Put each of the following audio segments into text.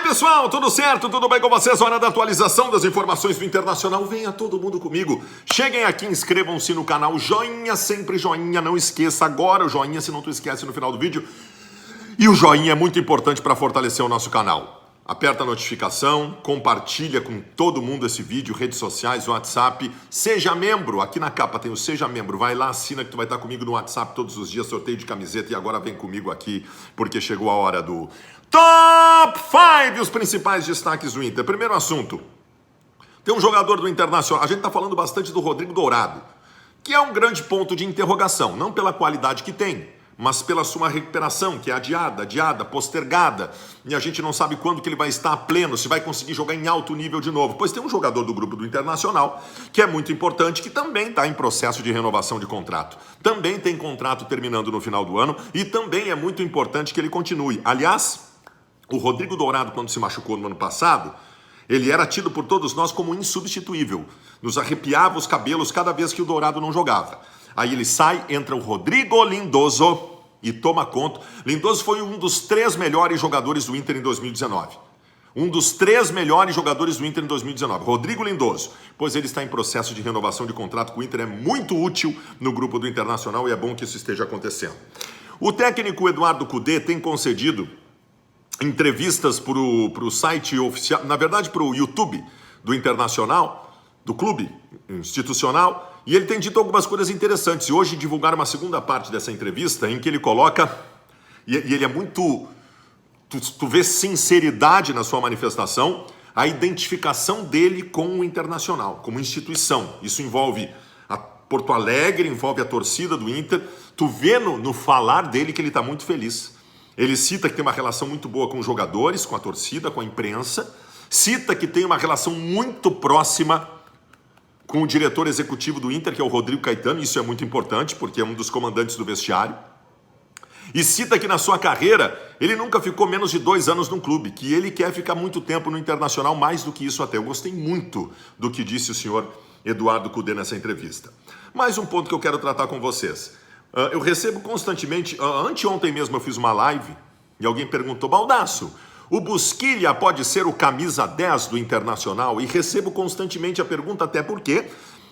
pessoal, tudo certo? Tudo bem com vocês? Hora da atualização das informações do Internacional. Venha todo mundo comigo. Cheguem aqui, inscrevam-se no canal. Joinha, sempre joinha. Não esqueça agora o joinha, se não tu esquece no final do vídeo. E o joinha é muito importante para fortalecer o nosso canal. Aperta a notificação, compartilha com todo mundo esse vídeo, redes sociais, WhatsApp. Seja membro, aqui na capa tem o Seja Membro. Vai lá, assina que tu vai estar comigo no WhatsApp todos os dias, sorteio de camiseta. E agora vem comigo aqui, porque chegou a hora do Top 5, os principais destaques do Inter. Primeiro assunto, tem um jogador do Internacional, a gente está falando bastante do Rodrigo Dourado, que é um grande ponto de interrogação, não pela qualidade que tem, mas pela sua recuperação, que é adiada, postergada, e a gente não sabe quando que ele vai estar a pleno, se vai conseguir jogar em alto nível de novo. Pois tem um jogador do grupo do Internacional, que é muito importante, que também está em processo de renovação de contrato. Também tem contrato terminando no final do ano, e também é muito importante que ele continue. Aliás, o Rodrigo Dourado, quando se machucou no ano passado, ele era tido por todos nós como insubstituível. Nos arrepiava os cabelos cada vez que o Dourado não jogava. Aí ele sai, entra o Rodrigo Lindoso e toma conta. Lindoso foi um dos 3 melhores jogadores do Inter em 2019. Um dos 3 melhores jogadores do Inter em 2019. Rodrigo Lindoso. Pois ele está em processo de renovação de contrato com o Inter. É muito útil no grupo do Internacional e é bom que isso esteja acontecendo. O técnico Eduardo Cudê tem concedido entrevistas para o site oficial, na verdade para o YouTube do Internacional, do clube institucional, e ele tem dito algumas coisas interessantes. E hoje divulgaram uma segunda parte dessa entrevista em que ele coloca, e ele é muito, tu vê sinceridade na sua manifestação, a identificação dele com o Internacional, como instituição. Isso envolve a Porto Alegre, envolve a torcida do Inter. Tu vê no falar dele que ele está muito feliz. Ele cita que tem uma relação muito boa com os jogadores, com a torcida, com a imprensa. Cita que tem uma relação muito próxima com o diretor executivo do Inter, que é o Rodrigo Caetano. Isso é muito importante, porque é um dos comandantes do vestiário. E cita que na sua carreira, ele nunca ficou menos de 2 anos num clube, que ele quer ficar muito tempo no Internacional, mais do que isso até. Eu gostei muito do que disse o senhor Eduardo Cudê nessa entrevista. Mais um ponto que eu quero tratar com vocês. Eu recebo constantemente, anteontem mesmo eu fiz uma live e alguém perguntou, Baldasso, o Busquilha pode ser o camisa 10 do Internacional? E recebo constantemente a pergunta, até porque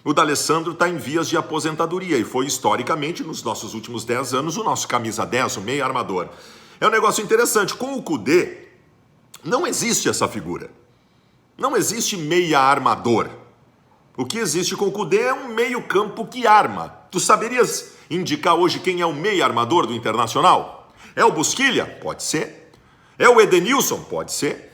o D'Alessandro está em vias de aposentadoria e foi historicamente, nos nossos últimos 10 anos, o nosso camisa 10, o meio armador. É um negócio interessante, com o Cudê não existe essa figura, não existe meia armador. O que existe com o Cudê é um meio campo que arma. Tu saberias indicar hoje quem é o meio armador do Internacional? É o Busquilha? Pode ser. É o Edenilson? Pode ser.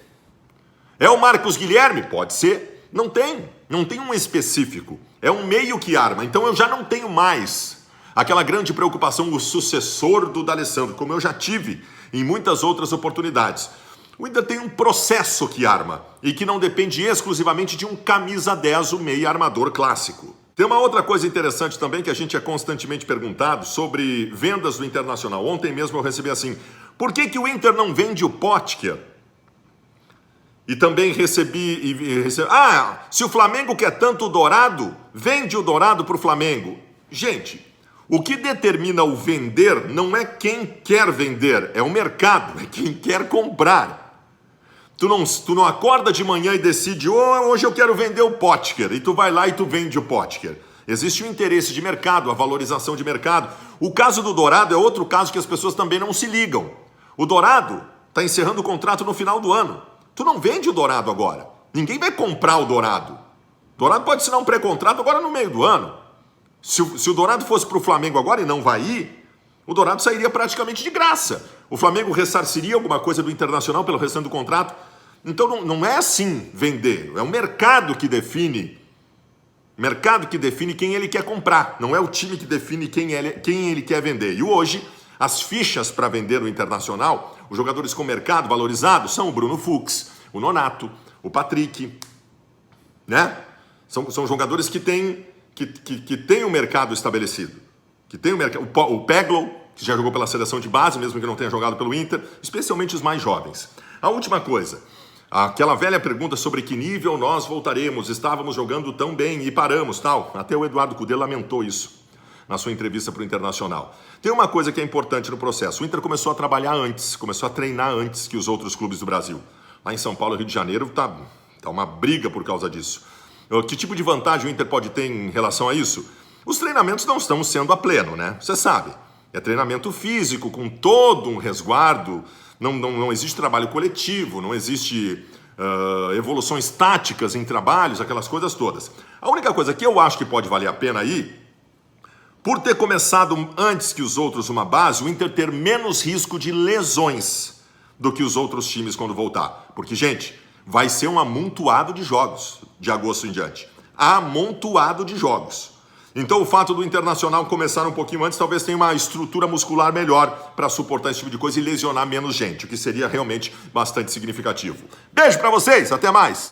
É o Marcos Guilherme? Pode ser. Não tem um específico. É um meio que arma. Então eu já não tenho mais aquela grande preocupação, o sucessor do D'Alessandro, como eu já tive em muitas outras oportunidades. O Inter tem um processo que arma e que não depende exclusivamente de um camisa 10, o meio armador clássico. Tem uma outra coisa interessante também que a gente é constantemente perguntado sobre vendas do Internacional. Ontem mesmo eu recebi assim, por que o Inter não vende o Potker? E também recebi, se o Flamengo quer tanto o Dourado, vende o Dourado para o Flamengo. Gente, o que determina o vender não é quem quer vender, é o mercado, é quem quer comprar. Tu não acorda de manhã e decide, hoje eu quero vender o Potker, e tu vai lá e tu vende o Potker. Existe o interesse de mercado, a valorização de mercado. O caso do Dourado é outro caso que as pessoas também não se ligam. O Dourado está encerrando o contrato no final do ano. Tu não vende o Dourado agora. Ninguém vai comprar o Dourado. O Dourado pode assinar um pré-contrato agora no meio do ano. Se o Dourado fosse para o Flamengo agora e não vai ir, o Dourado sairia praticamente de graça. O Flamengo ressarciria alguma coisa do Internacional pelo restante do contrato. Então não é assim vender, é o mercado que define. Mercado que define quem ele quer comprar, não é o time que define quem ele quer vender. E hoje, as fichas para vender no Internacional, os jogadores com mercado valorizado são o Bruno Fux, o Nonato, o Patrick, né? São jogadores que têm o mercado estabelecido, que tem o Peglow, que já jogou pela seleção de base, mesmo que não tenha jogado pelo Inter, especialmente os mais jovens. A última coisa, aquela velha pergunta sobre que nível nós voltaremos, estávamos jogando tão bem e paramos, tal. Até o Eduardo Cudê lamentou isso na sua entrevista para o Internacional. Tem uma coisa que é importante no processo, o Inter começou a trabalhar antes, começou a treinar antes que os outros clubes do Brasil. Lá em São Paulo e Rio de Janeiro tá uma briga por causa disso. Que tipo de vantagem o Inter pode ter em relação a isso? Os treinamentos não estão sendo a pleno, né? Você sabe. É treinamento físico com todo um resguardo. Não existe trabalho coletivo, não existe evoluções táticas em trabalhos, aquelas coisas todas. A única coisa que eu acho que pode valer a pena aí, por ter começado antes que os outros uma base, o Inter ter menos risco de lesões do que os outros times quando voltar. Porque, gente, vai ser um amontoado de jogos de agosto em diante. Amontoado de jogos. Então o fato do Internacional começar um pouquinho antes talvez tenha uma estrutura muscular melhor para suportar esse tipo de coisa e lesionar menos gente, o que seria realmente bastante significativo. Beijo para vocês, até mais!